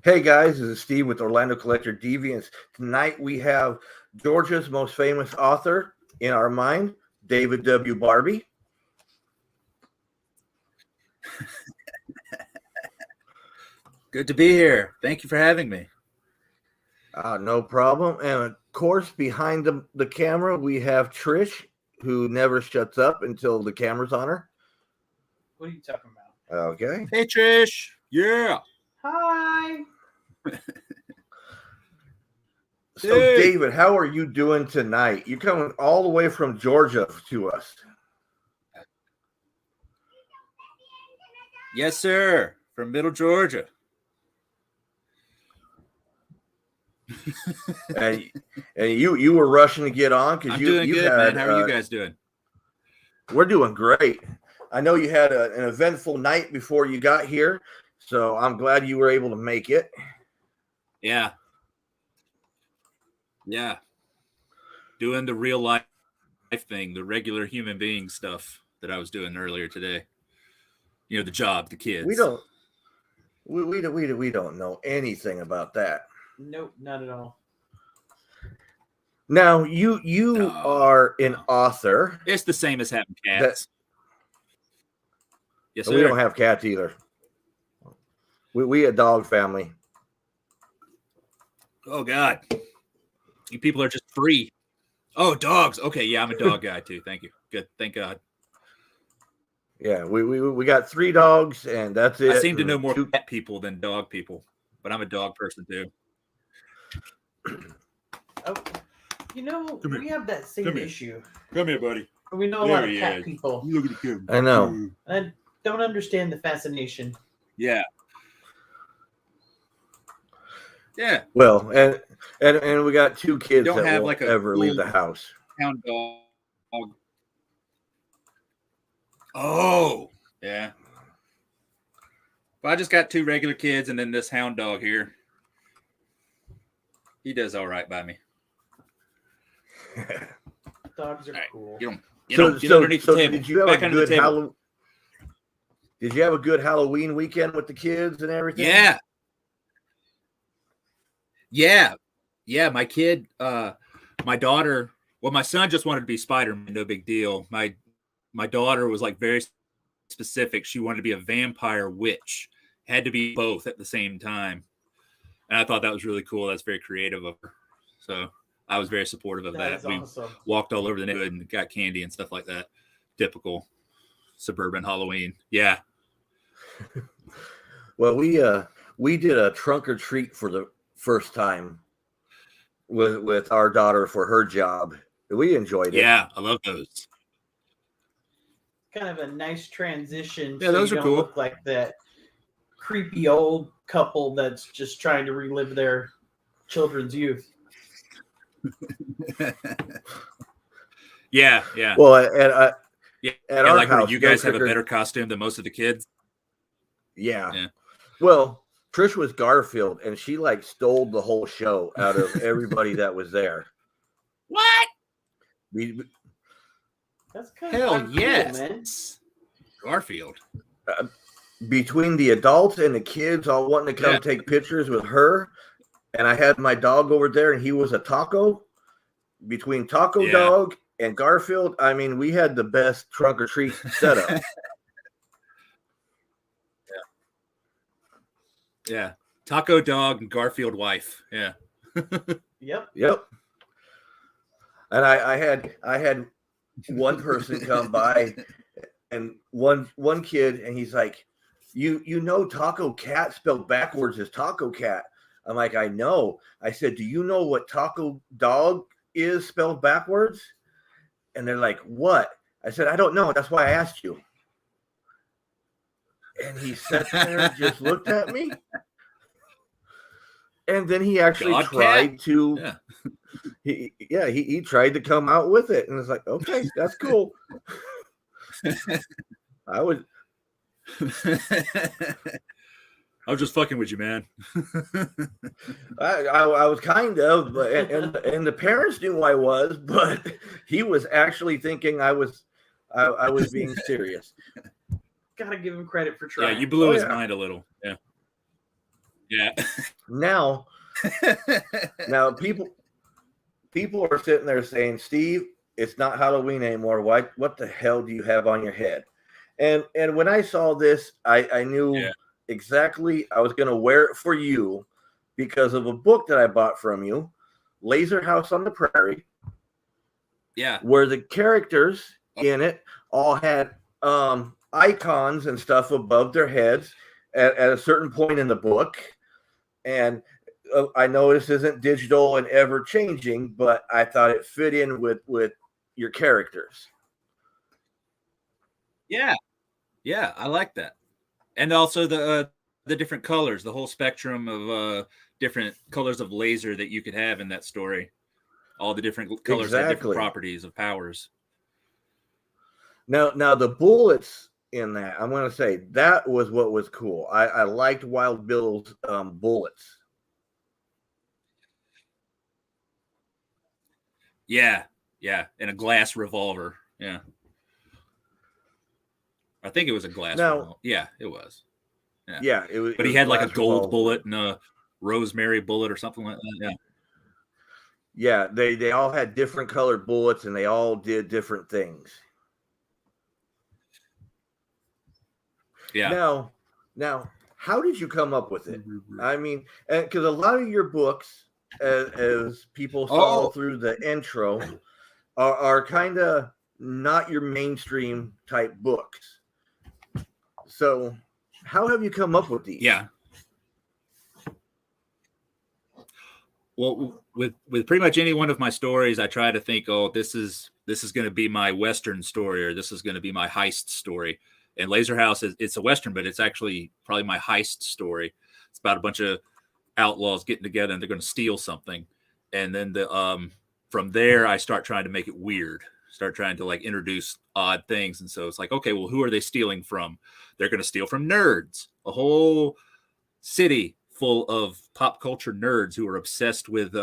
Hey guys, this is Steve with Orlando Collector Deviants. Tonight we have Georgia's most famous author in our mind, David W. Barbee. Good to be here. Thank you for having me. No problem. And of course, behind the camera, we have Trish, who never shuts up until the camera's on her. What are you talking about? Okay. Hey, Trish. Yeah. Hi. So, Hey. David, how are you doing tonight? You're coming all the way from Georgia to us. Yes, sir. From Middle Georgia. and you were rushing to get on because I'm you doing you good, had, man. How are you guys doing? We're doing great. I know you had an eventful night before you got here, so I'm glad you were able to make it. Yeah. Yeah. Doing the real life thing, the regular human being stuff that I was doing earlier today. You know, the job, the kids. We don't know anything about that. Nope, not at all. Now you are an author. It's the same as having cats. Yes, sir. We don't have cats either. We a dog family. Oh God. You people are just free. Oh, dogs. Okay, yeah, I'm a dog guy too. Thank you. Good. Thank God. Yeah, we got 3 dogs, and that's it. I seem to know more cat people than dog people, but I'm a dog person too. Oh, you know, we have that same issue. Come here, buddy. We know a lot of cat people. Look at the kid. I know. I don't understand the fascination. Yeah. Yeah. Well, and we got 2 kids Don't that have won't like a ever leave cool the house. Hound dog. Oh, yeah. Well, I just got 2 regular kids and then this hound dog here. He does all right by me. Dogs are cool. Get underneath the table. Did you have Back a under the good table. Did you have a good Halloween weekend with the kids and everything? Yeah. Yeah. Yeah. My kid, my daughter, well, my son just wanted to be Spider-Man. No big deal. My daughter was like very specific. She wanted to be a vampire witch. Had to be both at the same time. And I thought that was really cool. That's very creative of her. So I was very supportive of that. We awesome. Walked all over the neighborhood and got candy and stuff like that. Typical suburban Halloween. Yeah. Well, we did a trunk or treat for the first time with our daughter for her job. We enjoyed it. Yeah, I love those. Kind of a nice transition. Yeah, those you are don't cool. Look like that creepy old couple that's just trying to relive their children's youth. Yeah. Well, at our like house, you guys have a better costume than most of the kids. Yeah. Well, Trish was Garfield, and she like stole the whole show out of everybody that was there. What? That's kind Hell of yes, cool, man. Garfield. Between the adults and the kids all wanting to come take pictures with her, and I had my dog over there, and he was a taco. Between Taco Dog and Garfield, I mean, we had the best trunk or treat setup. Yeah. Taco Dog and Garfield wife. Yeah. Yep. And I had one person come by, and one kid, and he's like, you know Taco Cat spelled backwards is Taco Cat. I'm like, I know. I said, do you know what Taco Dog is spelled backwards? And they're like, what? I said, I don't know. That's why I asked you. And he sat there and just looked at me. And then he actually tried to he tried to come out with it. And it's like, okay, that's cool. I was just fucking with you, man. I was kind of, but and the parents knew I was, but he was actually thinking I was being serious. Gotta give him credit for trying. Yeah, you blew his mind a little. Yeah. Yeah. Now people are sitting there saying, Steve, it's not Halloween anymore. Why? What the hell do you have on your head? And when I saw this, I knew exactly I was going to wear it for you because of a book that I bought from you, Laser House on the Prairie. Yeah. Where the characters in it all had icons and stuff above their heads at a certain point in the book. And I know this isn't digital and ever changing, but I thought it fit in with your characters. Yeah. Yeah. I like that. And also the different colors, the whole spectrum of different colors of laser that you could have in that story. All the different colors have different properties of powers. Now the bullets in that, I'm going to say that was what was cool. I liked Wild Bill's bullets. Yeah, and a glass revolver. Yeah, I think it was a glass revolver. Yeah, it was. Yeah, it was. But he had like a gold bullet and a rosemary bullet or something like that. Yeah. Yeah, they all had different colored bullets and they all did different things. Yeah. Now, how did you come up with it? I mean, because a lot of your books, as people saw through the intro, are kind of not your mainstream type books. So, how have you come up with these? Yeah. Well, with pretty much any one of my stories, I try to think, oh, this is going to be my Western story, or this is going to be my heist story. And Laser House it's a Western, but it's actually probably my heist story. It's about a bunch of outlaws getting together and they're going to steal something. And then from there, I start trying to make it weird, start trying to like introduce odd things. And so it's like, okay, well, who are they stealing from? They're going to steal from nerds, a whole city full of pop culture nerds who are obsessed with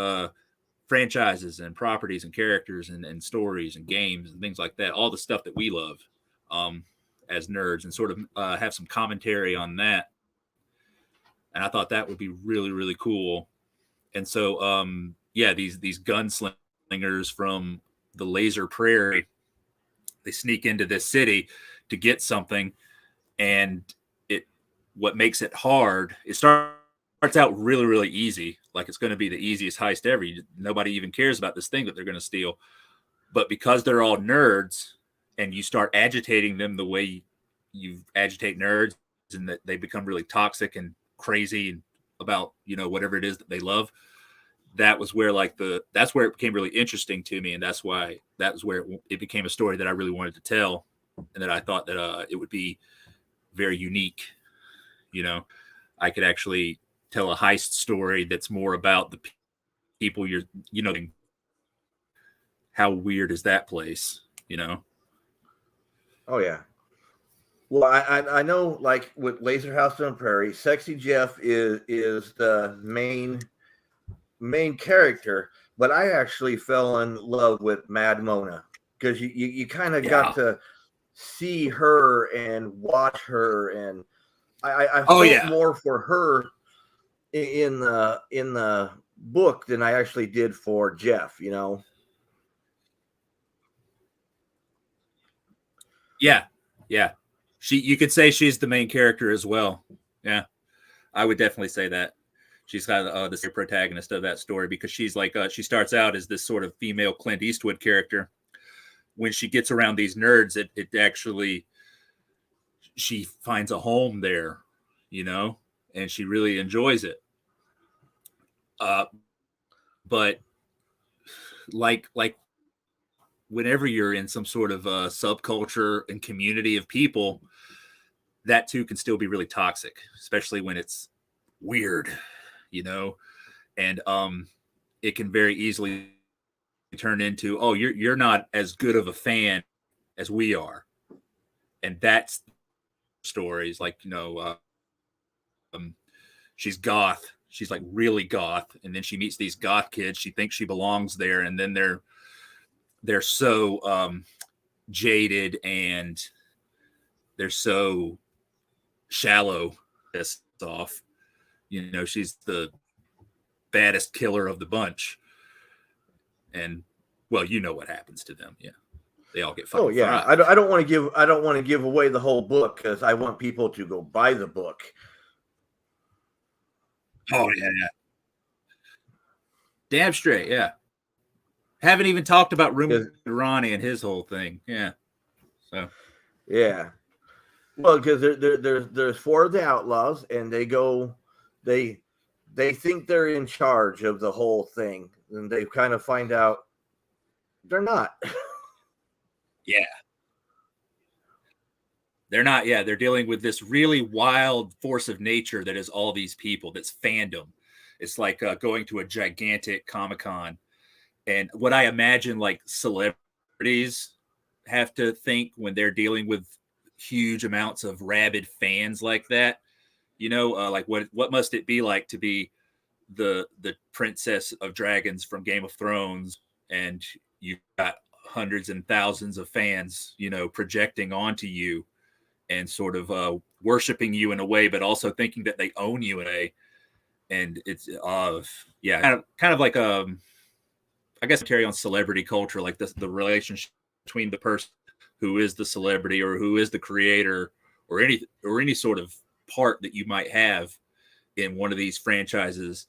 franchises and properties and characters and stories and games and things like that. All the stuff that we love as nerds, and sort of have some commentary on that. And I thought that would be really, really cool. And so, these gunslingers from the Laser Prairie, they sneak into this city to get something. And what makes it hard, it starts out really, really easy. Like it's going to be the easiest heist ever. Nobody even cares about this thing that they're going to steal. But because they're all nerds and you start agitating them the way you agitate nerds, and that they become really toxic and crazy about, whatever it is that they love, that was where that's where it became really interesting to me. And that was where it became a story that I really wanted to tell. And that I thought that it would be very unique. I could actually tell a heist story that's more about the people how weird is that place, Oh yeah. Well, I know, like with Laser House on the Prairie, Sexy Jeff is the main character, but I actually fell in love with Mad Mona because you kind of got to see her and watch her, and I felt more for her in the book than I actually did for Jeff. Yeah. You could say she's the main character as well. Yeah, I would definitely say that. She's kind of the protagonist of that story, because she's like, she starts out as this sort of female Clint Eastwood character. When she gets around these nerds, it actually, she finds a home there, and she really enjoys it. But like whenever you're in some sort of subculture and community of people, that too can still be really toxic, especially when it's weird, and it can very easily turn into, oh, you're not as good of a fan as we are. And that's stories like, she's goth. She's like really goth. And then she meets these goth kids. She thinks she belongs there. And then they're so jaded, and they're so shallow, pissed off, You know, she's the baddest killer of the bunch. And well, you know what happens to them. Yeah. They all get fucking yeah. fried. I don't want to give away the whole book because I want people to go buy the book. Oh yeah. Damn straight, yeah. Haven't even talked about Ronnie and his whole thing. Yeah. So yeah. Well, because there's 4 of the outlaws, and they think they're in charge of the whole thing, and they kind of find out they're not. yeah. They're not, yeah. They're dealing with this really wild force of nature that is all these people. That's fandom. It's like going to a gigantic Comic-Con. And what I imagine like celebrities have to think when they're dealing with huge amounts of rabid fans like that, you know, like what must it be like to be the princess of dragons from Game of Thrones, and you got hundreds and thousands of fans, you know, projecting onto you and sort of worshiping you in a way, but also thinking that they own you in a way. And it's kind of like I guess carry on celebrity culture, like the relationship between the person who is the celebrity or who is the creator or any sort of part that you might have in one of these franchises.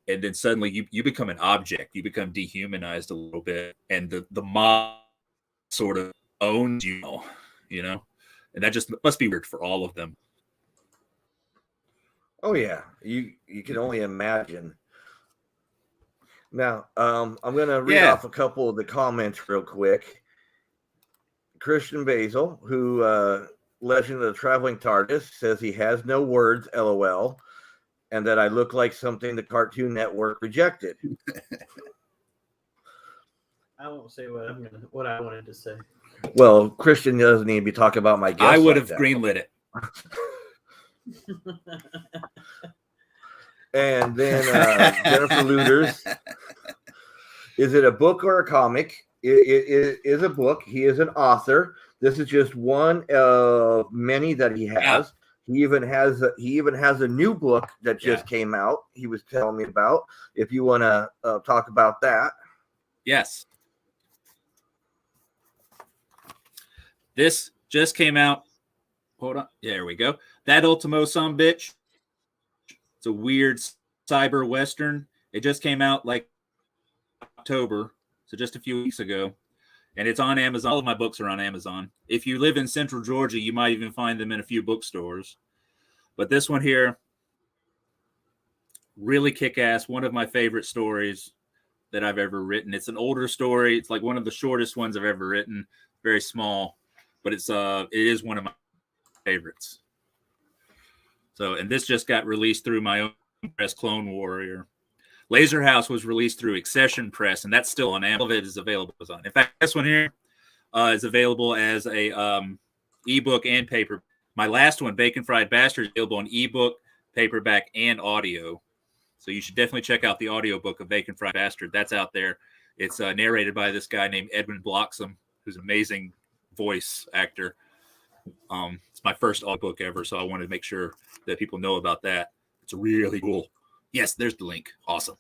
And then suddenly you become an object, you become dehumanized a little bit, and the mob sort of owns you know, and that just must be weird for all of them. Oh yeah, you can only imagine. Now, I'm going to read off a couple of the comments real quick. Christian Basil, who Legend of the Traveling TARDIS, says he has no words, LOL, and that I look like something the Cartoon Network rejected. I won't say what I wanted to say. Well, Christian doesn't need to be talking about my guess. I would have greenlit it. And then Jennifer Luders. Is it a book or a comic? It is a book. He is an author. This is just one of many that he has. He even has a new book that just came out. He was telling me about. If you want to talk about that. Yes. This just came out. Hold on. There we go. That Ultimo Sumbitch. It's a weird cyber western. It just came out like October, so just a few weeks ago, and it's on Amazon. All of my books are on Amazon. If you live in Central Georgia, you might even find them in a few bookstores. But this one here, really kick-ass. One of my favorite stories that I've ever written. It's an older story. It's like one of the shortest ones I've ever written. Very small, but it is one of my favorites. So, and this just got released through my own press, Clone Warrior. Laser House was released through Accession Press, and that's still on Amazon. All of it is available on. In fact, this one here is available as a ebook and paper. My last one, Bacon Fried Bastard, is available on ebook, paperback, and audio. So you should definitely check out the audiobook of Bacon Fried Bastard. That's out there. It's narrated by this guy named Edwin Bloxam, who's an amazing voice actor. It's my first audiobook ever, so I wanted to make sure that people know about that. It's really cool. Yes, there's the link. Awesome.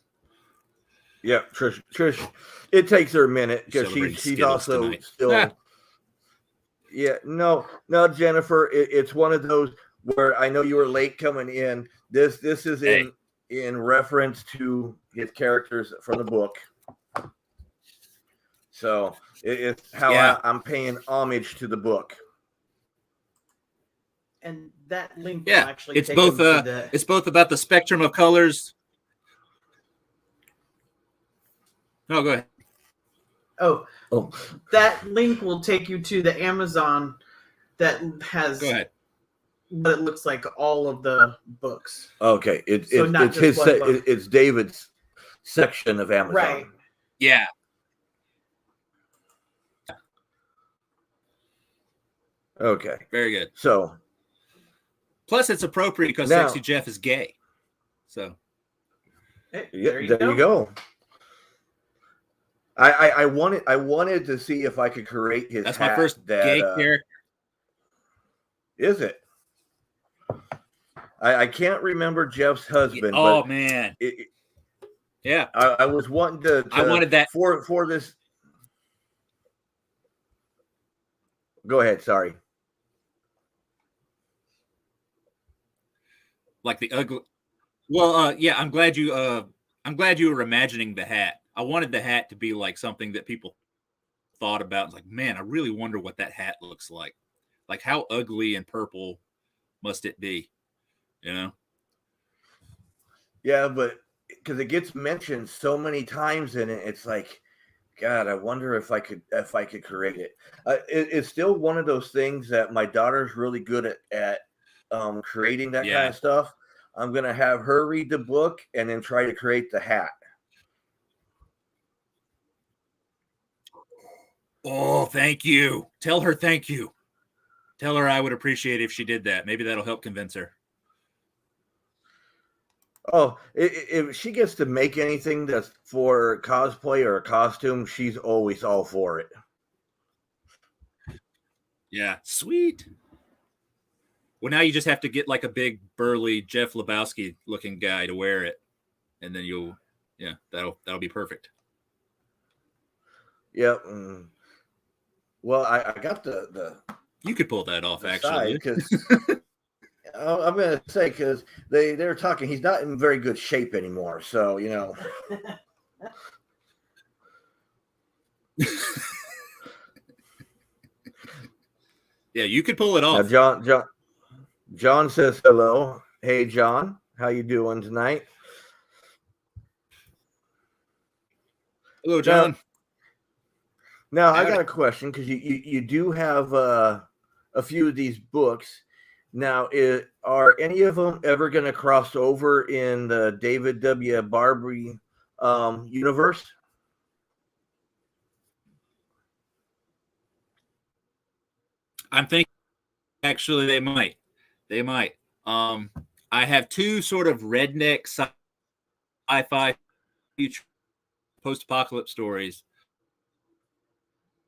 Yeah, Trish, it takes her a minute because she's also tonight. Still. Yeah, no, Jennifer, it's one of those where I know you were late coming in. This is in reference to his characters from the book. So it's how I'm paying homage to the book. And that link will actually it's both it's both about the spectrum of colors. No, go ahead. Oh, that link will take you to the Amazon that has what it looks like all of the books. Okay, it's David's section of Amazon. Right. Yeah. Okay. Very good. So, plus it's appropriate because Sexy Jeff is gay. So, there you go. I wanted to see if I could create his. That's my first gay character. Is it? I can't remember Jeff's husband. Oh but man, it, yeah. I was wanting to I wanted that for this. Go ahead. Sorry. Like the ugly. Well, yeah. I'm glad you were imagining the hat. I wanted the hat to be like something that people thought about. It's like, man, I really wonder what that hat looks like. Like, how ugly and purple must it be? You know? Yeah, but because it gets mentioned so many times in it, it's like, God, I wonder if I could create it. It's still one of those things that my daughter's really good at creating that kind of stuff. I'm gonna have her read the book and then try to create the hat. Oh, thank you. Tell her thank you. Tell her I would appreciate it if she did that. Maybe that'll help convince her. Oh, if she gets to make anything that's for cosplay or a costume, she's always all for it. Yeah, sweet. Well, now you just have to get like a big burly Jeff Lebowski looking guy to wear it, and then that'll be perfect. Yep. Well, I got the. You could pull that off, actually. Because I'm going to say, because they're talking, he's not in very good shape anymore. So, you know. Yeah, you could pull it off. Now, John says hello. Hey, John, how you doing tonight? Hello, John. Now I got a question, because you do have a few of these books. Now, are any of them ever going to cross over in the David W. Barbee universe? I'm thinking actually they might. They might. I have two sort of redneck sci-fi future post-apocalypse stories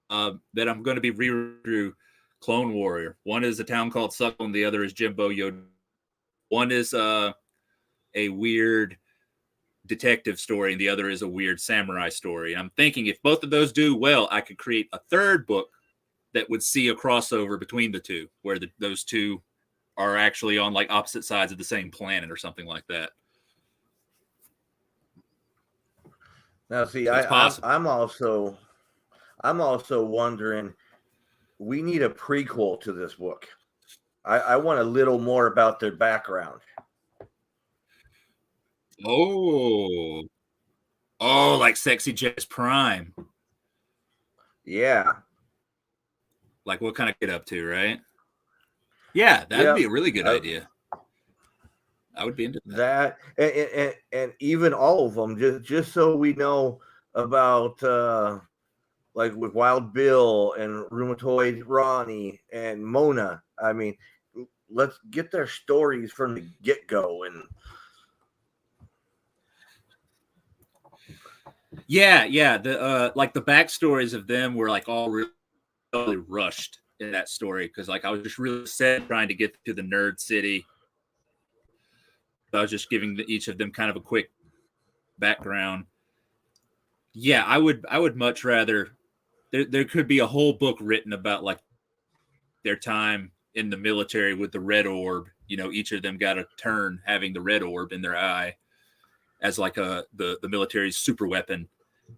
that I'm going to be rereading through Clone Warrior. One is a town called Suckle, and the other is Jimbo Yoda. One is a weird detective story, and the other is a weird samurai story. And I'm thinking if both of those do well, I could create a third book that would see a crossover between the two, where those two are actually on like opposite sides of the same planet or something like that. Now, see, I'm also wondering, we need a prequel to this book. I want a little more about their background. Oh, like Sexy Jess Prime. Yeah. Like what kind of get up to, right? Yeah, that'd be a really good idea. I would be into that. And even all of them, just so we know about like with Wild Bill and Rheumatoid Ronnie and Mona. I mean, let's get their stories from the get-go. And yeah, the like the backstories of them were like all really rushed in that story, because like I was just really sad trying to get to the nerd city. So I was just giving each of them kind of a quick background. Yeah, I would much rather there could be a whole book written about like their time in the military with the red orb. You know, each of them got a turn having the red orb in their eye as like the military's super weapon,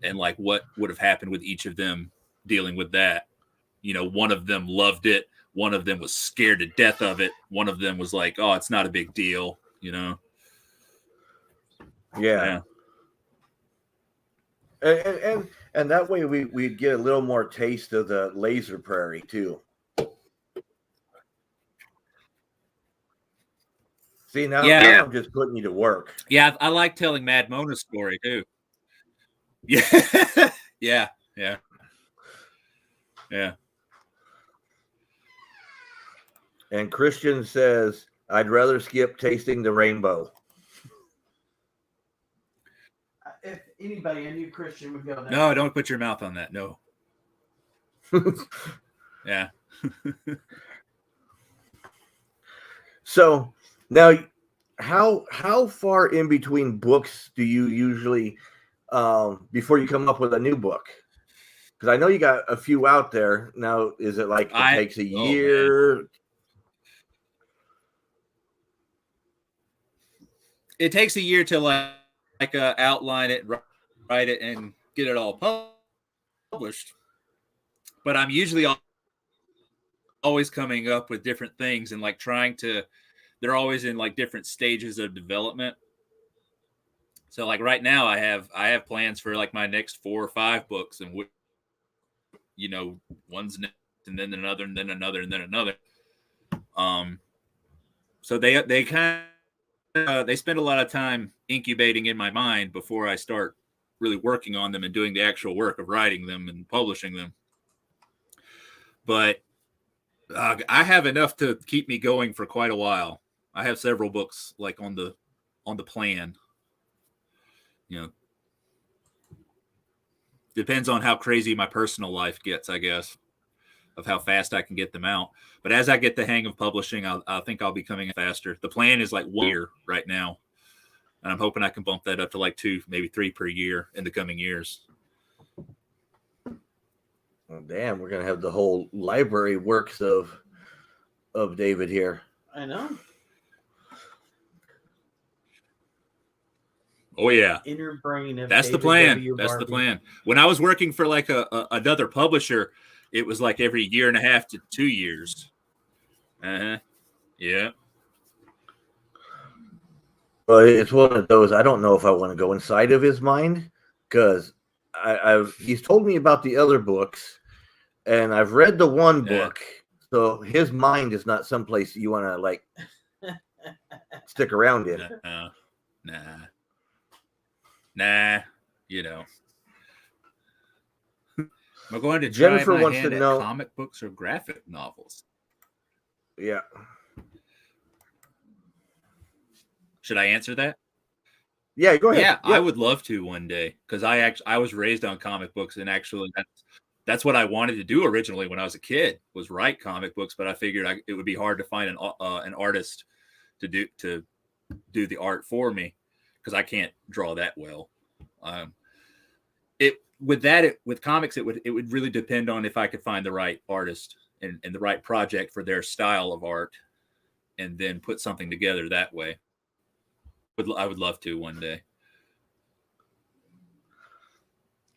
and like what would have happened with each of them dealing with that. You know, one of them loved it, one of them was scared to death of it, one of them was like, oh, it's not a big deal, you know. Yeah. And that way we'd get a little more taste of the laser prairie too. See, now I'm just putting you to work. Yeah, I like telling Mad Mona's story too. Yeah. yeah. And Christian says, I'd rather skip tasting the rainbow. If anybody, I knew Christian would go there. No, don't put your mouth on that. No. Yeah. So now how far in between books do you usually before you come up with a new book? Because I know you got a few out there now. Is it like it takes a year? Man. It takes a year to like outline it, write it, and get it all published. But I'm usually always coming up with different things and like trying to. They're always in like different stages of development. So like right now, I have plans for like my next 4 or 5 books, and one's next, and then another, and then another, and then another. So they kind of they spend a lot of time incubating in my mind before I start really working on them and doing the actual work of writing them and publishing them. But I have enough to keep me going for quite a while. I have several books like on the plan. Depends on how crazy my personal life gets, I guess, of how fast I can get them out. But as I get the hang of publishing, I think I'll be coming faster. The plan is like 1 year right now, and I'm hoping I can bump that up to like 2, maybe 3 per year in the coming years. Well, damn, we're gonna have the whole library works of David here. I know. Oh yeah, inner brain of that's David the plan. W. That's Barbee. the plan. When I was working for like another publisher, it was like every 1.5 to 2 years. Yeah. Well, it's one of those. I don't know if I want to go inside of his mind because he's told me about the other books, and I've read the one book. So his mind is not someplace you want to like stick around in. Nah. I'm going to try Jennifer my wants hand to at know comic books or graphic novels. Yeah. Should I answer that? Yeah, go ahead. Yeah, I would love to one day because I was raised on comic books, and actually that's what I wanted to do originally when I was a kid, was write comic books. But I figured it would be hard to find an artist to do the art for me because I can't draw that well. With comics, it would really depend on if I could find the right artist and the right project for their style of art, and then put something together that way. I would love to one day.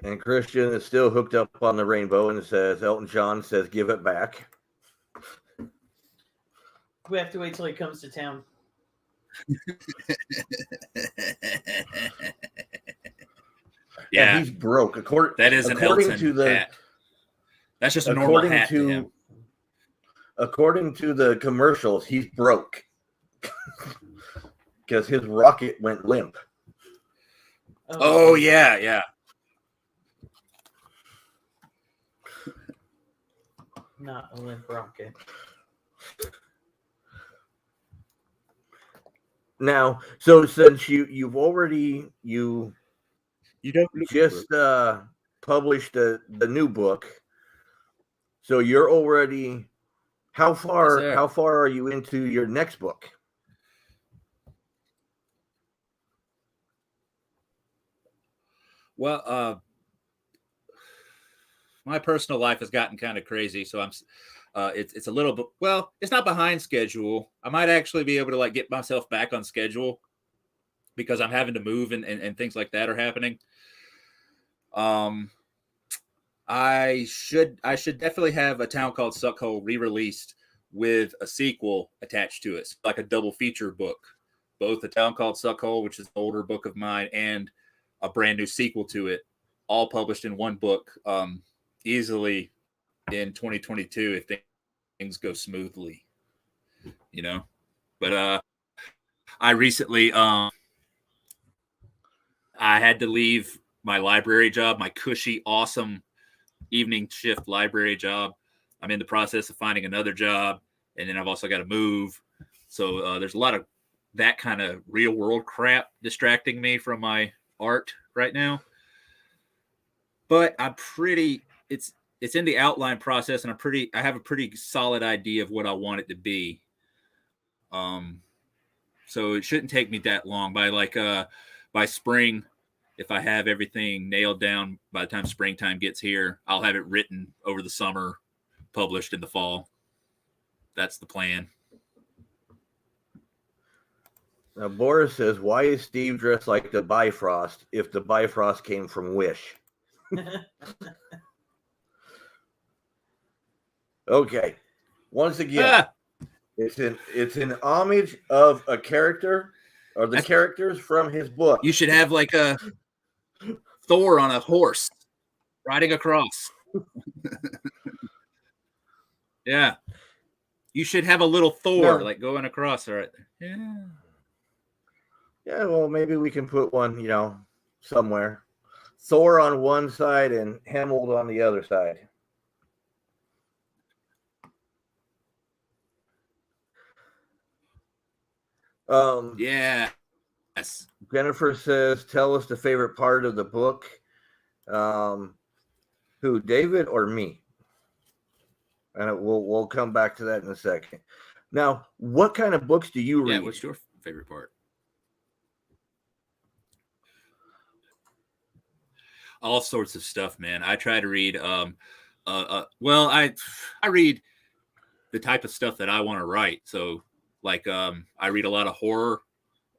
And Christian is still hooked up on the rainbow and says, Elton John says, give it back. We have to wait till he comes to town. Yeah, and he's broke. That is an Elton hat. That's just a normal hat to him. According to the commercials, he's broke because his rocket went limp. Oh yeah. Not a limp rocket. Now, so since you've already you don't just published the new book, so you're already how far are you into your next book? Well, my personal life has gotten kind of crazy, so I'm it's a little bit, well, it's not behind schedule. I might actually be able to like get myself back on schedule because I'm having to move and things like that are happening. I should definitely have A Town Called Suckhole re-released with a sequel attached to it, so like a double feature book, both A Town Called Suckhole, which is an older book of mine, and a brand new sequel to it, all published in one book, easily in 2022 if things go smoothly, But I recently I had to leave my library job, my cushy, awesome evening shift library job. I'm in the process of finding another job, and then I've also got to move. So there's a lot of that kind of real world crap distracting me from my art right now. But it's in the outline process, and I have a pretty solid idea of what I want it to be. So it shouldn't take me that long. By spring, if I have everything nailed down, by the time springtime gets here, I'll have it written over the summer, published in the fall. That's the plan. Now, Boris says, why is Steve dressed like the Bifrost if the Bifrost came from Wish? Okay. Once again, it's an homage of a character or the characters from his book. You should have like a Thor on a horse riding across. Yeah. You should have a little Thor like going across right there. Yeah. Yeah, well, maybe we can put one, somewhere. Thor on one side and Hemold on the other side. Yeah. Yes. Jennifer says, tell us the favorite part of the book. Who, David or me? And we'll come back to that in a second. Now, what kind of books do you read? Yeah, what's your favorite part? All sorts of stuff, man. I try to read I read the type of stuff that I want to write. So like I read a lot of horror,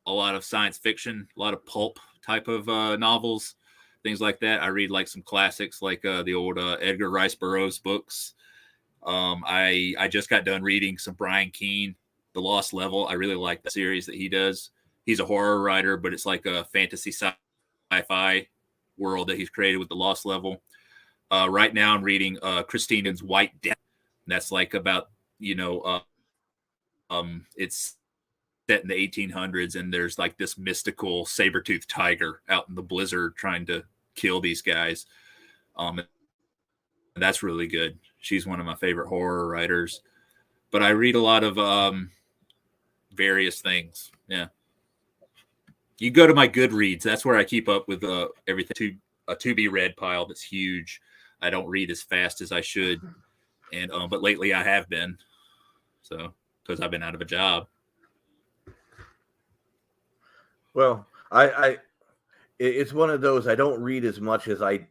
a lot of science fiction, a lot of pulp type of novels, things like that. I read like some classics like the old Edgar Rice Burroughs books. I just got done reading some Brian Keene, The Lost Level. I really like the series that he does. He's a horror writer, but it's like a fantasy sci-fi world that he's created with The Lost Level. Right now I'm reading Christina's White Death. That's like about, it's set in the 1800s and there's like this mystical saber-toothed tiger out in the blizzard trying to kill these guys. That's really good. She's one of my favorite horror writers. But I read a lot of various things. Yeah. You go to my Goodreads. That's where I keep up with everything. A to-be read pile that's huge. I don't read as fast as I should. And but lately I have been. So, because I've been out of a job. Well, it's one of those, I don't read as much as I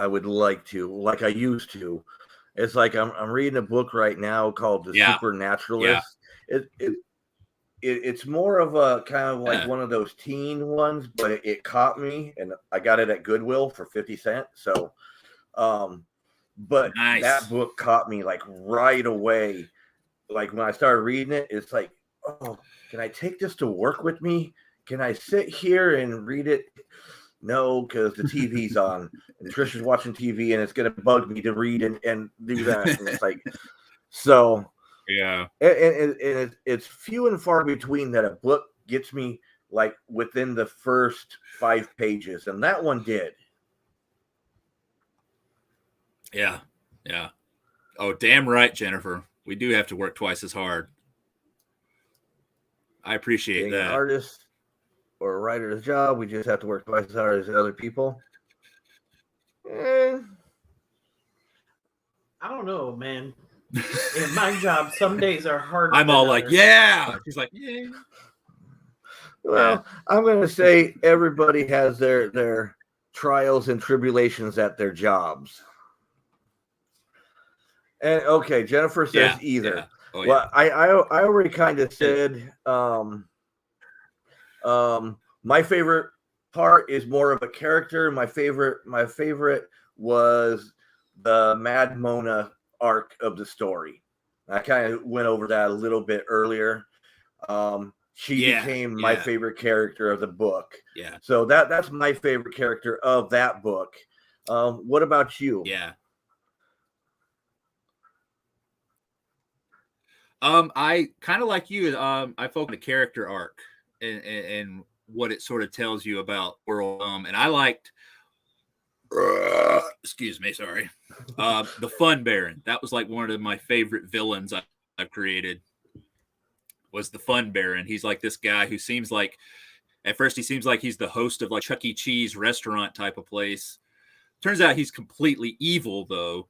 would like to, like I used to. It's like I'm reading a book right now called The Supernaturalist. Yeah. It's more of a kind of like one of those teen ones, but it caught me, and I got it at Goodwill for 50 cents. So, but nice. That book caught me like right away. Like when I started reading it, it's like, oh, can I take this to work with me? Can I sit here and read it? No, because the TV's on and Trisha's watching TV and it's going to bug me to read and do that. And it's like, so yeah. And it's few and far between that a book gets me like within the first 5 pages. And that one did. Yeah. Yeah. Oh, damn right, Jennifer. We do have to work twice as hard. I appreciate Being that. An artist or a writer's job, we just have to work twice as hard as other people. I don't know, man. In my job, some days are harder. I'm all like, yeah. She's like, yeah. Well, I'm going to say everybody has their trials and tribulations at their jobs. And okay, Jennifer says either. Yeah. Oh, well, I already kind of said my favorite part is more of a character. My favorite was the Mad Mona arc of the story. I kind of went over that a little bit earlier. She became my favorite character of the book. Yeah. So that's my favorite character of that book. What about you? Yeah. I kind of like you. I focus on the character arc and what it sort of tells you about world. And I liked. Excuse me, sorry. The Fun Baron. That was like one of my favorite villains I've created. Was the Fun Baron. He's like this guy who seems like, at first he seems like he's the host of like Chuck E. Cheese restaurant type of place. Turns out he's completely evil though.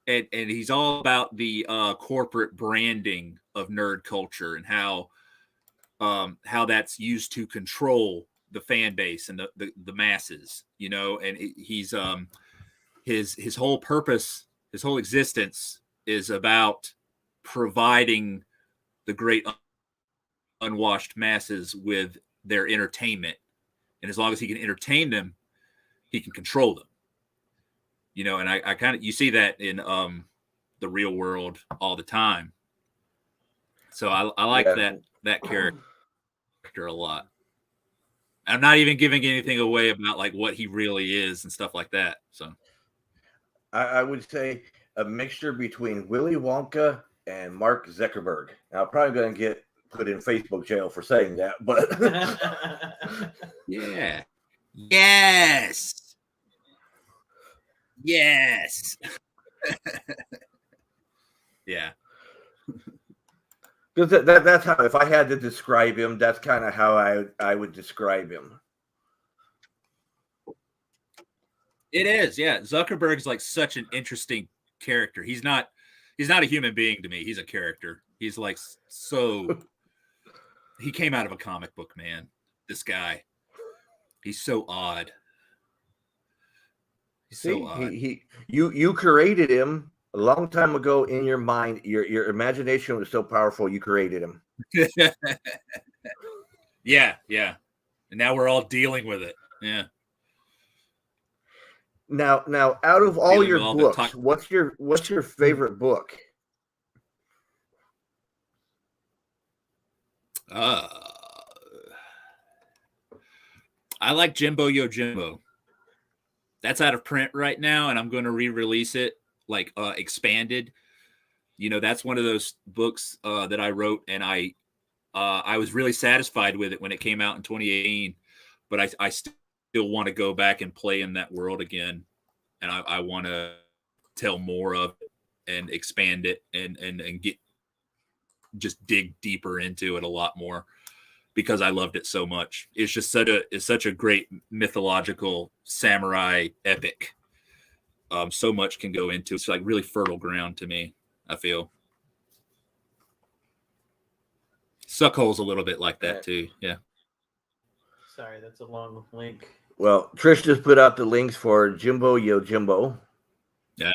And he's all about the corporate branding of nerd culture and how how that's used to control the fan base and the masses, you know, and he's his whole purpose, his whole existence is about providing the great unwashed masses with their entertainment. And as long as he can entertain them, he can control them. You know, and I kind of, you see that in the real world all the time. So I like that character a lot. I'm not even giving anything away about like what he really is and stuff like that. So I would say a mixture between Willy Wonka and Mark Zuckerberg. Now, I'm probably going to get put in Facebook jail for saying that, but yeah, yes, yes, yeah. Because that's how, if I had to describe him, that's kind of how I would describe him. It is, yeah. Zuckerberg's like such an interesting character. He's not a human being to me. He's a character. He's like so. He came out of a comic book, man. This guy. He's so odd. He's so odd. You created him a long time ago in your mind. Your imagination was so powerful. You created him. Yeah. And now we're all dealing with it. Yeah. Now, out of all your books, what's your favorite book? I like Jimbo Yo Jimbo. That's out of print right now, and I'm going to re-release it like expanded. You know, that's one of those books that I wrote, and I was really satisfied with it when it came out in 2018. But I still want to go back and play in that world again, and I want to tell more of it and expand it and get just dig deeper into it a lot more because I loved it so much. It's just such a great mythological samurai epic. So much can go into it. It's like really fertile ground to me, I feel. Suckhole's a little bit like that too. Yeah. Sorry, that's a long link. Well, Trish just put out the links for Jimbo Yo Jimbo. Yeah.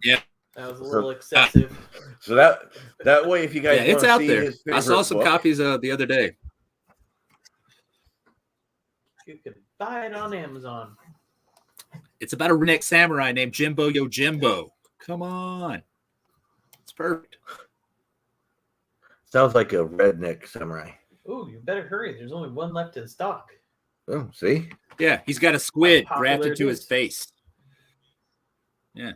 Yeah. That was a little excessive. So that way, if you guys it's out there. I saw some book, copies the other day. You can buy it on Amazon. It's about a redneck samurai named Jimbo Yo Jimbo. Come on. It's perfect. Sounds like a redneck samurai. Ooh, you better hurry. There's only one left in stock. Oh, see? Yeah, he's got a squid grafted to his face. Yeah.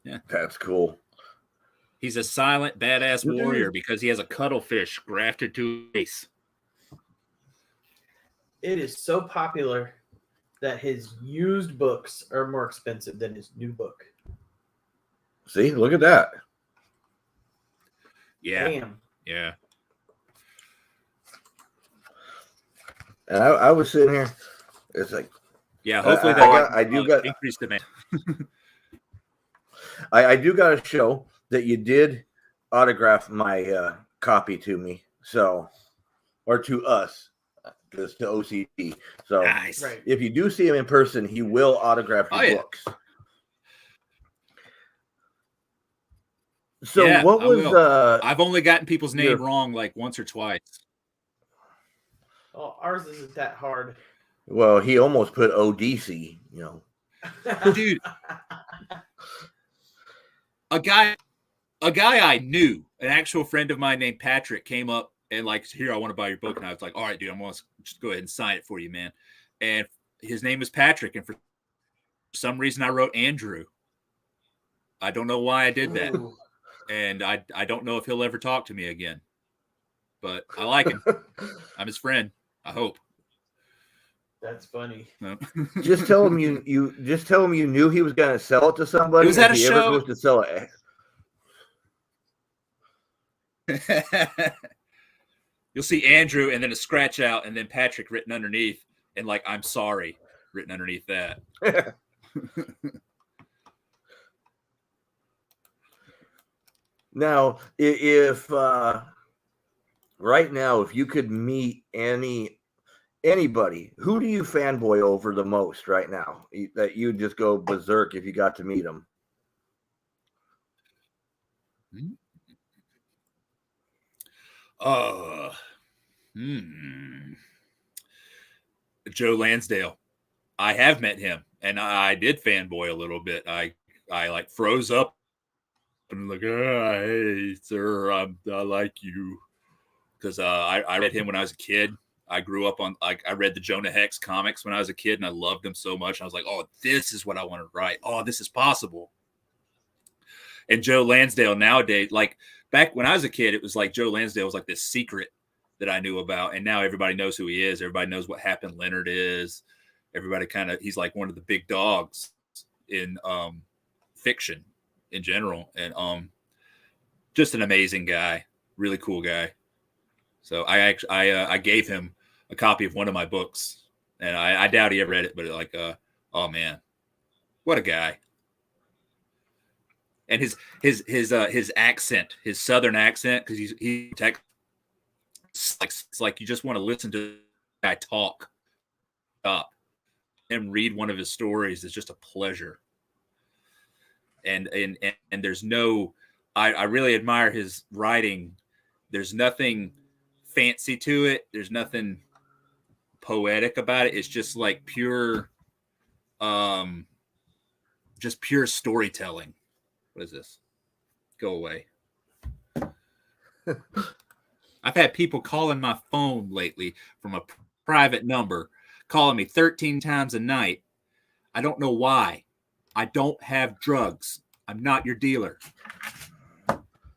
Yeah. That's cool. He's a silent, badass warrior because he has a cuttlefish grafted to his face. It is so popular that his used books are more expensive than his new book. See? Look at that. Yeah. Damn. Yeah. And I was sitting here. It's like, yeah. Hopefully I do got increased demand. I do got to show that you did autograph my copy to me, so or to us, because to O.C.D. So nice. If you do see him in person, he will autograph your books. So what was? I've only gotten people's name wrong like once or twice. Oh, ours isn't that hard. Well, he almost put ODC, you know. Dude. A guy I knew, an actual friend of mine named Patrick, came up and like, here, I want to buy your book. And I was like, all right, dude, I'm going to just go ahead and sign it for you, man. And his name is Patrick. And for some reason I wrote Andrew. I don't know why I did that. Ooh. And I don't know if he'll ever talk to me again, but I like him. I'm his friend. I hope. That's funny. No. Just tell him you just tell him you knew he was going to sell it to somebody. It was at a show. Ever goes to sell it. You'll see Andrew and then a scratch out and then Patrick written underneath and like, I'm sorry written underneath that. Now, if right now, if you could meet anybody, who do you fanboy over the most right now? That you'd just go berserk if you got to meet them. Joe Lansdale. I have met him, and I did fanboy a little bit. I like froze up and like, hey, sir, I like you, because I read him when I was a kid. I grew up on, like, I read the Jonah Hex comics when I was a kid, and I loved them so much. I was like, oh, this is what I want to write. Oh, this is possible. And Joe Lansdale nowadays, like back when I was a kid, it was like Joe Lansdale was like this secret that I knew about, and now everybody knows who he is. Everybody knows what Happen Leonard is. Everybody kind of, he's like one of the big dogs in fiction in general, and just an amazing guy, really cool guy. So I gave him a copy of one of my books, and I doubt he ever read it, but like, oh man, what a guy. And his accent, his Southern accent, because he's Texas, it's like you just want to listen to the guy talk. Him read one of his stories is just a pleasure. And there's no, I really admire his writing. There's nothing fancy to it. There's nothing poetic about it. It's just like pure, just pure storytelling. What is this? Go away. I've had people calling my phone lately from a private number, calling me 13 times a night. I don't know why. I don't have drugs. I'm not your dealer.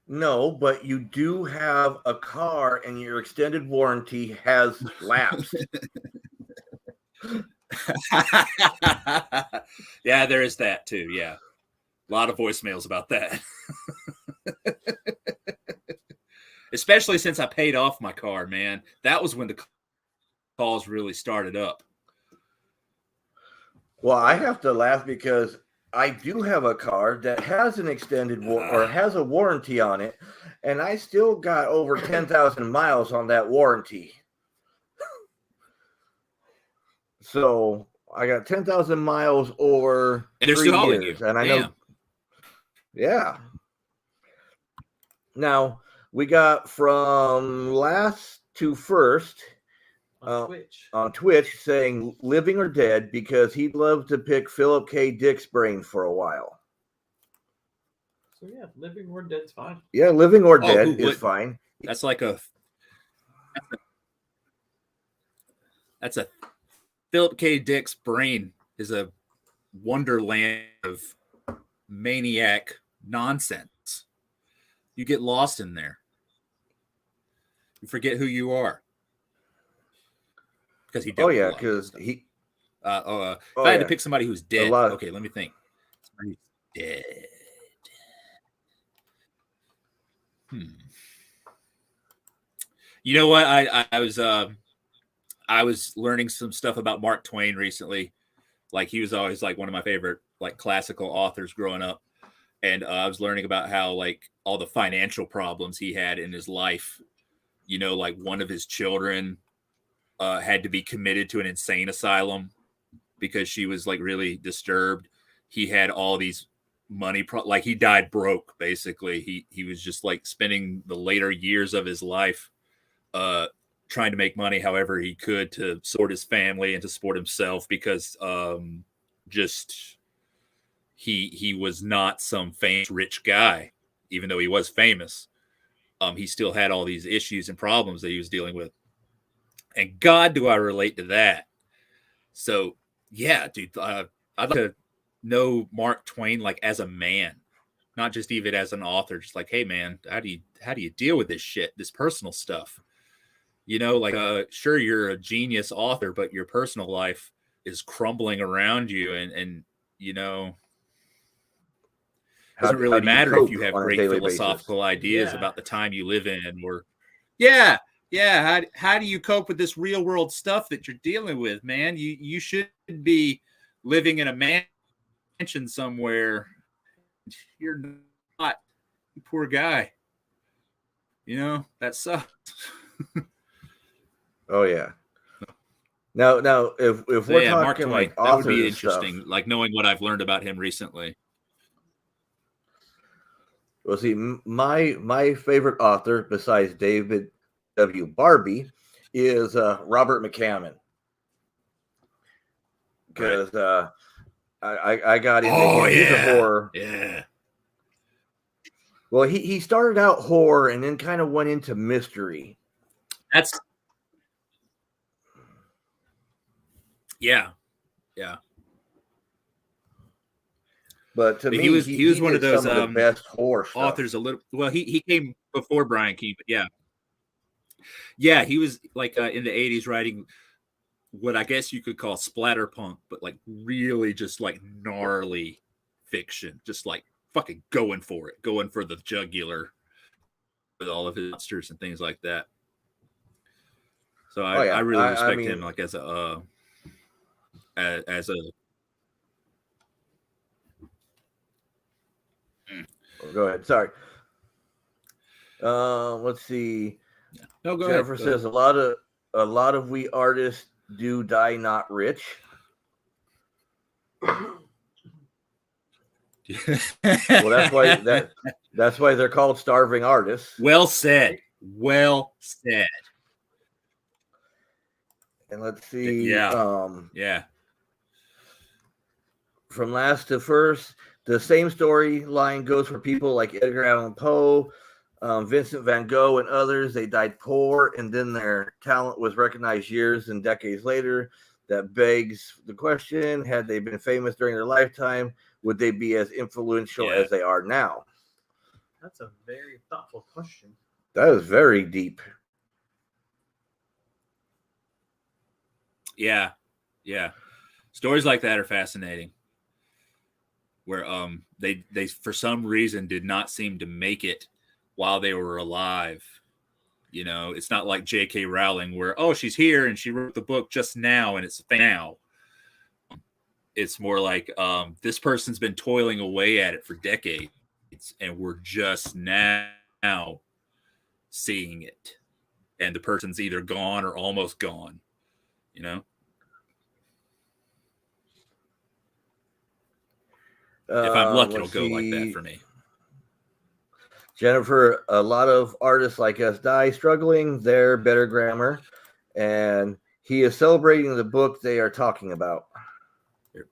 No, but you do have a car and your extended warranty has lapsed. Yeah, there is that too. Yeah. A lot of voicemails about that. Especially since I paid off my car, man. That was when the calls really started up. Well, I have to laugh because I do have a car that has an extended or has a warranty on it, and I still got over 10,000 miles on that warranty. So I got 10,000 miles over and they're 3 still years, you. And I know, yeah. Now we got from last to first. On Twitch saying living or dead because he'd love to pick Philip K. Dick's brain for a while. So yeah, living or dead's fine. Yeah, living or dead is fine. That's like that's a Philip K. Dick's brain is a wonderland of maniac nonsense. You get lost in there. You forget who you are. Because he. Oh yeah, because he. If I had to pick somebody who's dead, okay, let me think. Somebody who's dead. You know what? I was learning some stuff about Mark Twain recently. Like, he was always like one of my favorite like classical authors growing up, and I was learning about how like all the financial problems he had in his life. You know, like one of his children had to be committed to an insane asylum because she was like really disturbed. He had all these money, like he died broke. Basically, he was just like spending the later years of his life trying to make money however he could to support his family and to support himself, because just he was not some famous rich guy, even though he was famous. He still had all these issues and problems that he was dealing with. And God, do I relate to that. So, yeah, dude, I'd like to know Mark Twain like as a man, not just even as an author. Just like, hey, man, how do you deal with this shit, this personal stuff? You know, like, sure, you're a genius author, but your personal life is crumbling around you, and you know, doesn't really matter if you have great philosophical ideas about the time you live in, or how do you cope with this real world stuff that you're dealing with, man? You should be living in a mansion somewhere. You're not Poor guy. You know, that sucks. Oh yeah. Now, if So, we're yeah, Mark talking Twain, like that would be authors interesting. stuff, Like knowing what I've learned about him recently. well, see, my favorite author besides David W. Barbee is Robert McCammon, Right. because I got into Oh, him. He's a yeah. horror. Yeah. Well, he started out horror and then kind of went into mystery. That's yeah. But to But me, he was he one of did those some of the best horror stuff. authors. A little well, he came before Brian Keene, but yeah, he was like in the 80s writing what I guess you could call splatterpunk, but like really just like gnarly fiction, just like fucking going for it, going for the jugular with all of his monsters and things like that. So I really respect mean, him like as a as a go ahead. Sorry. Let's see. no go Jennifer ahead. says a lot of we artists do die not rich. Well, that's why they're called starving artists. Well said. Well said. And let's see. Yeah. From last to first, the same storyline goes for people like Edgar Allan Poe, Vincent van Gogh, and others. They died poor, and then their talent was recognized years and decades later. That begs the question: had they been famous during their lifetime, would they be as influential as they are now? That's a very thoughtful question. That is very deep. Yeah. Stories like that are fascinating. Where they for some reason did not seem to make it while they were alive. You know, it's not like J.K. Rowling where, oh, she's here and she wrote the book just now and it's a thing now. It's more like this person's been toiling away at it for decades and we're just now seeing it. And the person's either gone or almost gone, you know? If I'm lucky, it'll go like that for me. Jennifer, a lot of artists like us die struggling. They're better grammar. And he is celebrating the book they are talking about. Here.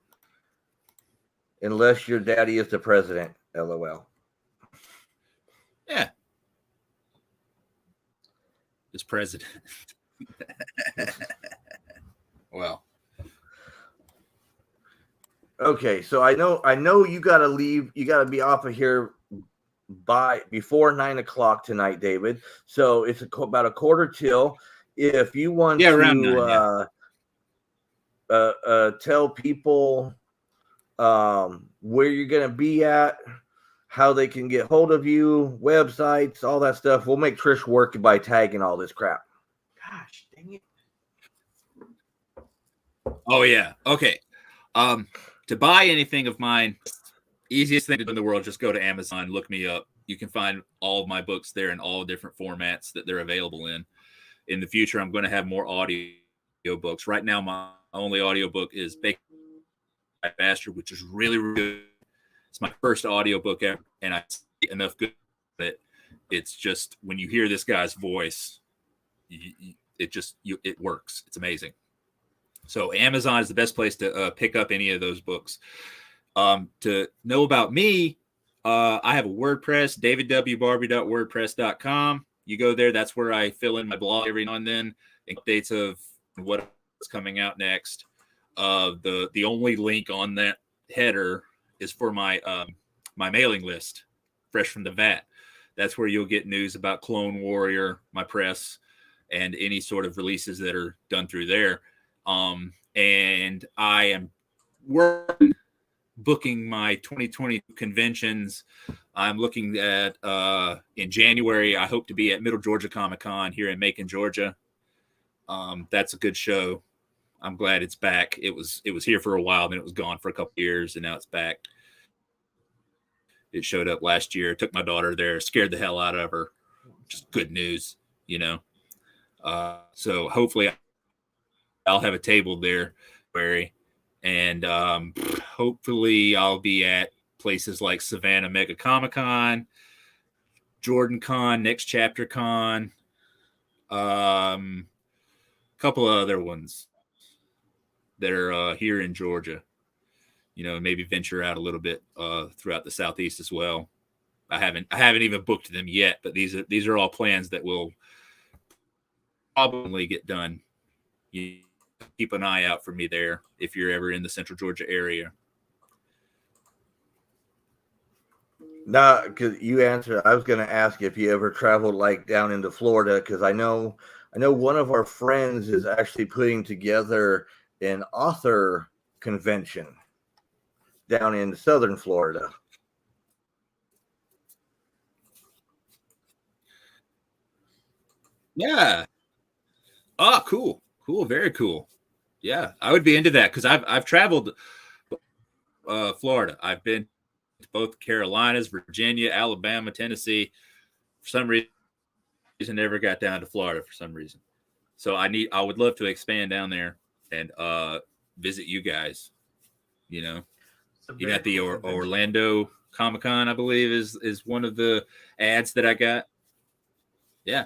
Unless your daddy is the president. LOL. Yeah. Is president. Well. Okay, so I know you gotta leave. You gotta be off of here before 9 o'clock tonight, David. So it's about a quarter till. If you want to tell people where you're gonna be at, how they can get hold of you, websites, all that stuff, we'll make Trish work by tagging all this crap. Gosh, dang it. Oh yeah. Okay. To buy anything of mine, easiest thing to do in the world, just go to Amazon, look me up. You can find all of my books there in all different formats that they're available in. In the future, I'm going to have more audio books. Right now, my only audio book is Bacon Bastard, which is really, really good. It's my first audio book ever, and I see enough good that it's just when you hear this guy's voice, it works. It's amazing. So Amazon is the best place to pick up any of those books. To know about me, I have a WordPress, davidwbarbee.wordpress.com. You go there. That's where I fill in my blog every now and then, updates of what's coming out next. The only link on that header is for my my mailing list, fresh from the vat. That's where you'll get news about Clone Warrior, my press, and any sort of releases that are done through there. And I am booking my 2020 conventions. I'm looking at in January. I hope to be at Middle Georgia Comic Con here in Macon, Georgia. That's a good show. I'm glad it's back. It was here for a while, then it was gone for a couple years, and now it's back. It showed up last year. Took my daughter there. Scared the hell out of her. Just good news, you know. So hopefully I'll have a table there, and hopefully I'll be at places like Savannah Mega Comic Con, Jordan Con, Next Chapter Con, couple of other ones that are here in Georgia. You know, maybe venture out a little bit throughout the Southeast as well. I haven't even booked them yet, but these are all plans that will probably get done. You keep an eye out for me there if you're ever in the Central Georgia area. No, because you answered. I was going to ask if you ever traveled like down into Florida, because I know one of our friends is actually putting together an author convention down in southern Florida. Yeah. Oh, cool. Very cool. Yeah, I would be into that because I've traveled Florida. I've been to both Carolinas, Virginia, Alabama, Tennessee. For some reason, never got down to Florida for some reason. So I would love to expand down there and visit you guys. You know, you got the Orlando Comic Con, I believe, is one of the ads that I got. Yeah.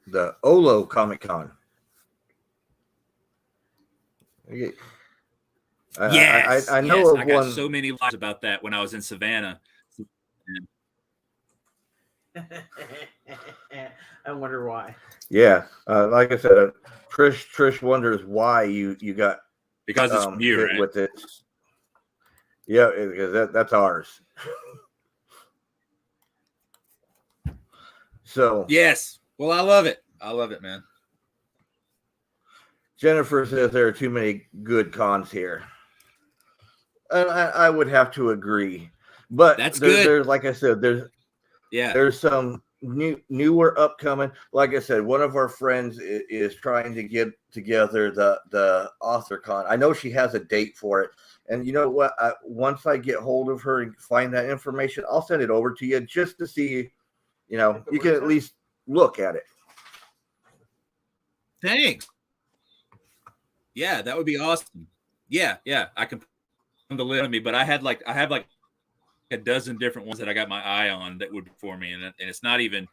The Olo Comic Con. Yes, I know of I got one. so many lies about that when I was in Savannah. I wonder why. Yeah, like I said, Trish wonders why you got because it's from you, right? With it. Yeah, because that's ours. So yes, well, I love it. I love it, man. Jennifer says there are too many good cons here. And I would have to agree. But that's good. There's, like I said, there's some newer upcoming. Like I said, one of our friends is trying to get together the author con. I know she has a date for it. And you know what? Once I get hold of her and find that information, I'll send it over to you just to see, you know, you can at least look at it. Thanks. Yeah, that would be awesome. Yeah, I can put on the list of me, but I have like a dozen different ones that I got my eye on that would be for me, and it's not even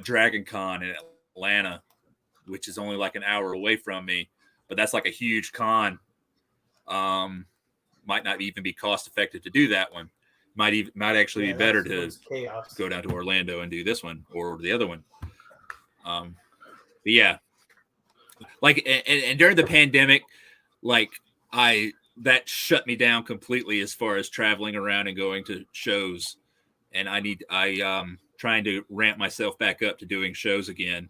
Dragon Con in Atlanta, which is only like an hour away from me, but that's like a huge con. Might not even be cost effective to do that one. Might actually be better to go down to Orlando and do this one or the other one. But yeah. Like and during the pandemic, like that shut me down completely as far as traveling around and going to shows, and I trying to ramp myself back up to doing shows again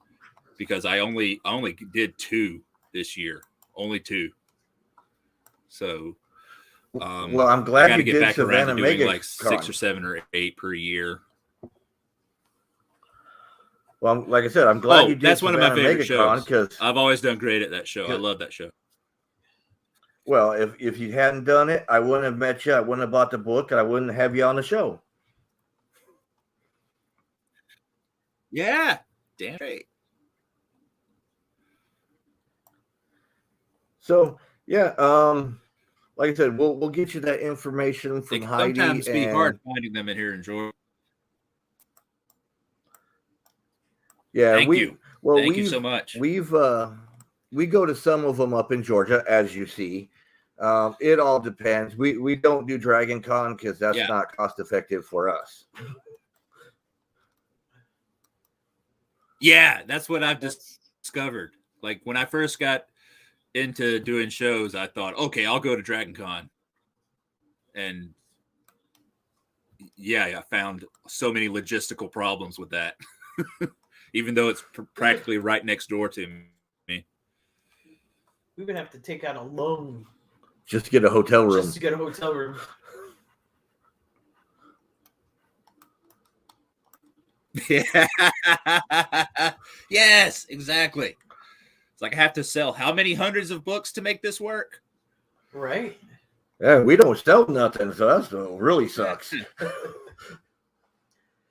because I only did 2 this year, only 2. So well, I'm glad I you get did back Savannah around to doing Mega like 6 or 7 or 8 per year. Well, like I said, I'm glad you did. That's one of my favorite shows because I've always done great at that show. I love that show. Well, if you hadn't done it, I wouldn't have met you. I wouldn't have bought the book, and I wouldn't have you on the show. Yeah, damn right. So yeah, like I said, we'll get you that information from Heidi. Sometimes be hard finding them in here in Georgia. Yeah, thank you. Well, thank you so much. We go to some of them up in Georgia, as you see. It all depends. We don't do Dragon Con because that's not cost effective for us. Yeah, that's what I've discovered. Like when I first got into doing shows, I thought, okay, I'll go to Dragon Con. And yeah, I found so many logistical problems with that. Even though it's practically right next door to me. We would have to take out a loan. Just to get a hotel room. Just to get a hotel room. Yeah. Yes, exactly. It's like I have to sell how many hundreds of books to make this work? Right. Yeah, we don't sell nothing, so that's what really sucks.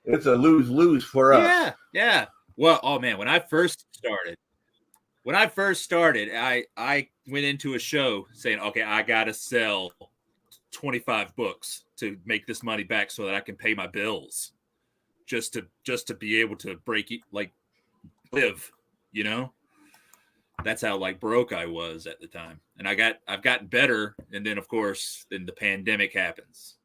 It's a lose-lose for us. Yeah. Well, oh man, when I first started, I went into a show saying, okay, I gotta sell 25 books to make this money back so that I can pay my bills, just to be able to live, you know. That's how broke I was at the time. And I've gotten better, and then of course then the pandemic happens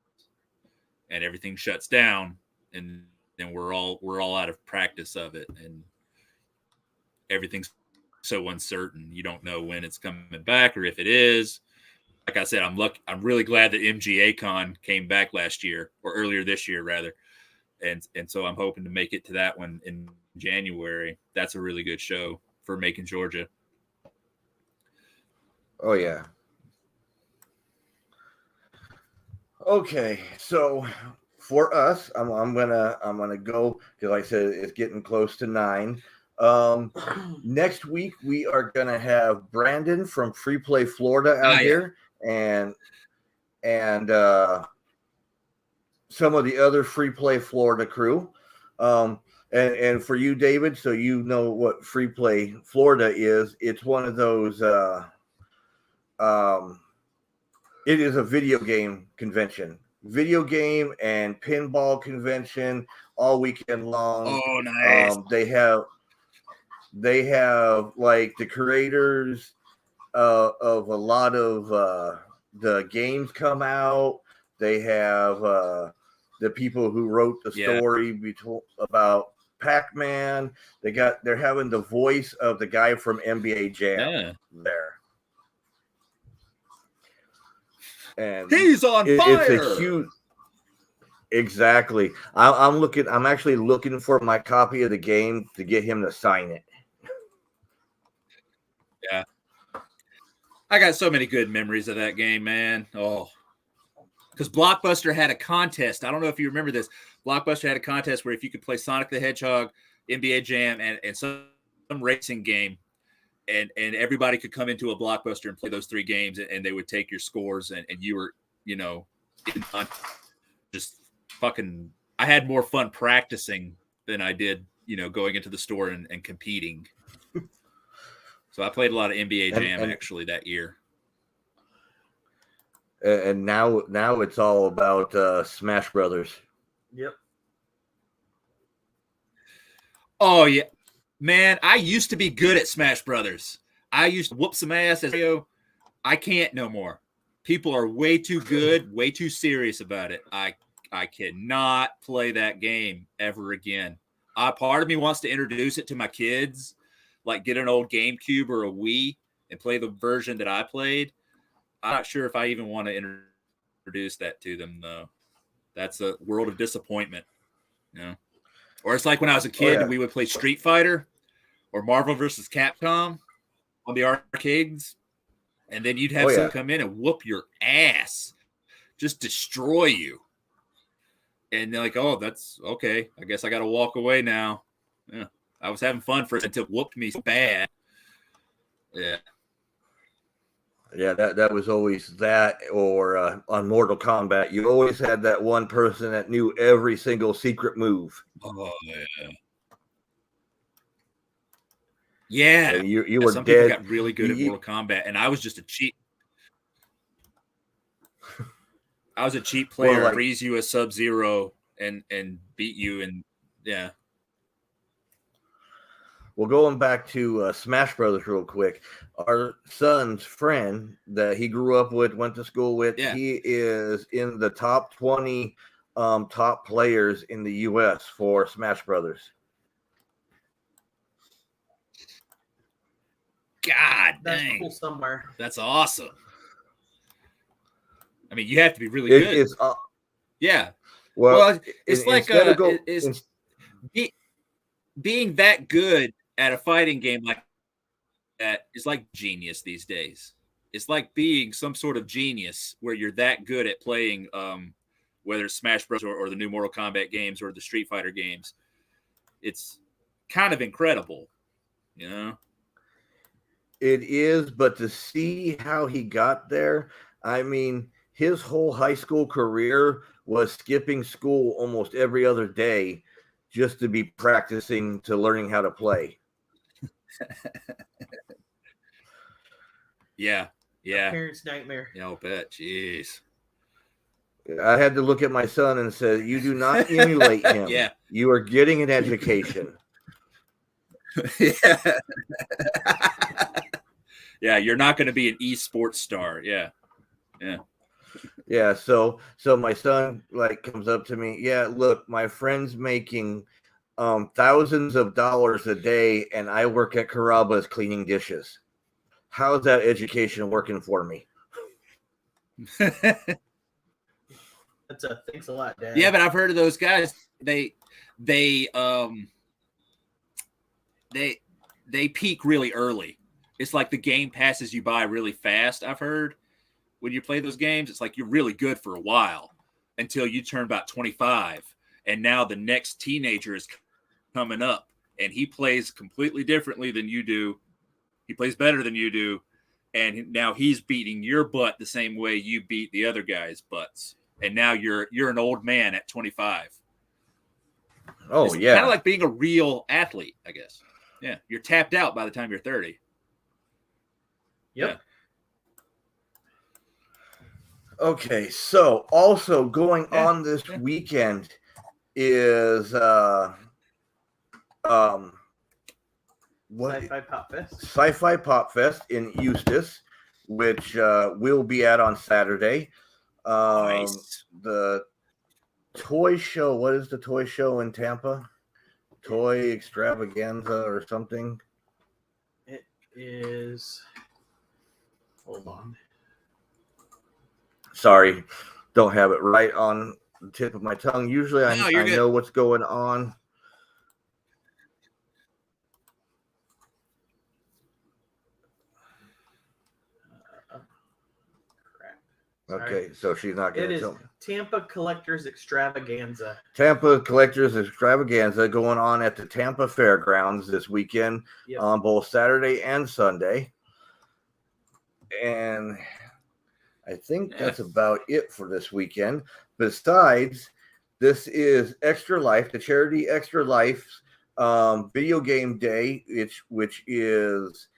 and everything shuts down, and then we're all out of practice of it, and everything's so uncertain. You don't know when it's coming back or if it is. Like I said, I'm really glad that MGA Con came back last year, or earlier this year rather. And so I'm hoping to make it to that one in January. That's a really good show for Macon, Georgia. Oh yeah. Okay, so for us, I'm gonna go because like I said it's getting close to 9. Next week we are gonna have Brandon from Free Play Florida out here, and some of the other Free Play Florida crew. And for you, David, so you know what Free Play Florida is. It's one of those. It is a video game convention, video game and pinball convention all weekend long. Oh, nice. They have like the creators of a lot of the games come out. They have the people who wrote the story about Pac-Man. They're having the voice of the guy from NBA Jam there. And he's on fire. It's a huge. Exactly. I'm actually looking for my copy of the game to get him to sign it. Yeah. I got so many good memories of that game, man. Oh, because Blockbuster had a contest. I don't know if you remember this. Blockbuster had a contest where if you could play Sonic the Hedgehog, NBA Jam, and some racing game, and everybody could come into a Blockbuster and play those 3 games, and they would take your scores, and you were, just fucking. I had more fun practicing than I did, going into the store and competing. So I played a lot of NBA Jam actually that year. And now it's all about Smash Brothers. Yep. Oh yeah, man! I used to be good at Smash Brothers. I used to whoop some ass as Mario. I can't no more. People are way too good, way too serious about it. I cannot play that game ever again. Part of me wants to introduce it to my kids, like get an old GameCube or a Wii and play the version that I played. I'm not sure if I even want to introduce that to them, though. That's a world of disappointment. Or it's like when I was a kid and we would play Street Fighter or Marvel vs. Capcom on the arcades, and then you'd have someone come in and whoop your ass, just destroy you. And they're like, oh, that's okay. I guess I got to walk away now. Yeah, I was having fun for it until it whooped me so bad. Yeah. Yeah, that was always that, or on Mortal Kombat, you always had that one person that knew every single secret move. Oh, yeah. Yeah. And you were some dead. People got really good at Mortal Kombat, and I was just a cheat. I was a cheat player, freeze you a Sub-Zero and beat you, and yeah. Well, going back to Smash Brothers real quick, our son's friend that he grew up with, went to school with, he is in the top 20 top players in the U.S. for Smash Brothers. God that's dang. Cool somewhere. That's awesome. I mean, you have to be really good. Yeah. Well, it's like being that good at a fighting game like that is like genius these days. It's like being some sort of genius where you're that good at playing, whether it's Smash Bros. Or the new Mortal Kombat games or the Street Fighter games. It's kind of incredible, It is, but to see how he got there, I mean, his whole high school career was skipping school almost every other day just to be practicing to learning how to play. Yeah. A parent's nightmare. Yeah, I'll bet. Jeez. I had to look at my son and say, "You do not emulate him. Yeah. You are getting an education." Yeah. Yeah, you're not going to be an esports star. Yeah. Yeah. Yeah, so my son like comes up to me, "Yeah, look, my friend's making thousands of dollars a day and I work at Carrabba's cleaning dishes. How's that education working for me?" That's a thanks a lot, Dad. Yeah, but I've heard of those guys. They peak really early. It's like the game passes you by really fast. I've heard when you play those games, it's like you're really good for a while until you turn about 25, and now the next teenager is coming up, and he plays completely differently than you do. He plays better than you do, and now he's beating your butt the same way you beat the other guy's butts. And now you're an old man at 25. Oh, it's yeah. Kind of like being a real athlete, I guess. Yeah. You're tapped out by the time you're 30. Yep. Yeah. Okay, so also going on this weekend is Sci-Fi Pop Fest. Sci-Fi Pop Fest in Eustis, which we'll be at on Saturday. Nice. The toy show. What is the toy show in Tampa? Toy Extravaganza or something? It is. Hold on. Sorry, don't have it right on the tip of my tongue. Usually I know what's going on. Okay, so she's not going to tell me. Tampa Collectors Extravaganza. Tampa Collectors Extravaganza going on at the Tampa Fairgrounds this weekend on both Saturday and Sunday. And I think that's about it for this weekend. Besides, this is Extra Life, the charity Extra Life's video game day, which is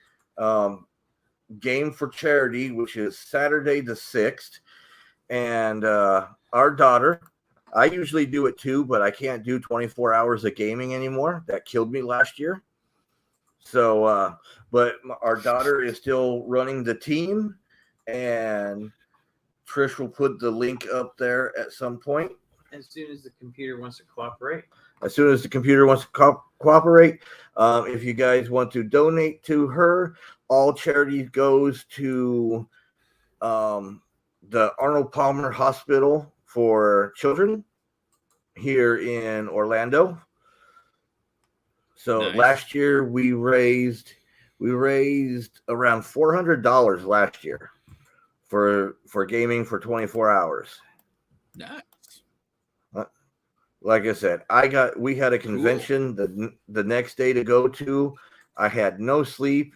Game for Charity, which is Saturday the 6th. And our daughter, I usually do it too, but I can't do 24 hours of gaming anymore. That killed me last year. So, but our daughter is still running the team, and Trish will put the link up there at some point. As soon as the computer wants to cooperate. As soon as the computer wants to cooperate. If you guys want to donate to her, all charity goes to the Arnold Palmer Hospital for Children here in Orlando. So last year we raised around $400 last year for gaming for 24 hours. Nice. Like I said, we had a convention the next day to go to. I had no sleep.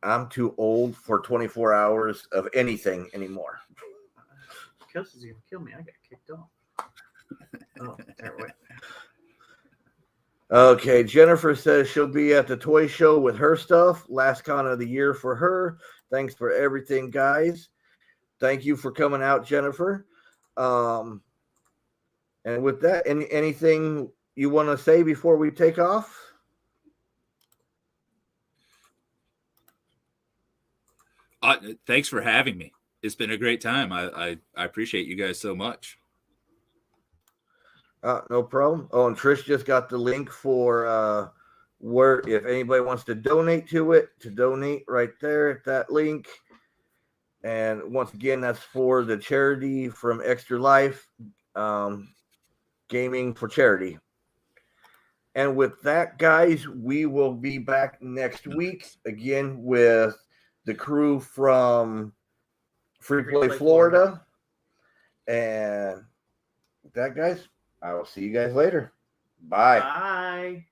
I'm too old for 24 hours of anything anymore. Kelsey's gonna kill me. I got kicked off. Oh, that way. Okay, Jennifer says she'll be at the toy show with her stuff. Last con of the year for her. Thanks for everything, guys. Thank you for coming out, Jennifer. And with that, anything you want to say before we take off? Thanks for having me. It's been a great time. I appreciate you guys so much. No problem. Oh, and Trish just got the link for where if anybody wants to donate to it, to donate right there at that link. And once again, that's for the charity from Extra Life, Gaming for Charity. And with that, guys, we will be back next week again with the crew from Free Play Florida. And with that, guys, I will see you guys later. Bye. Bye.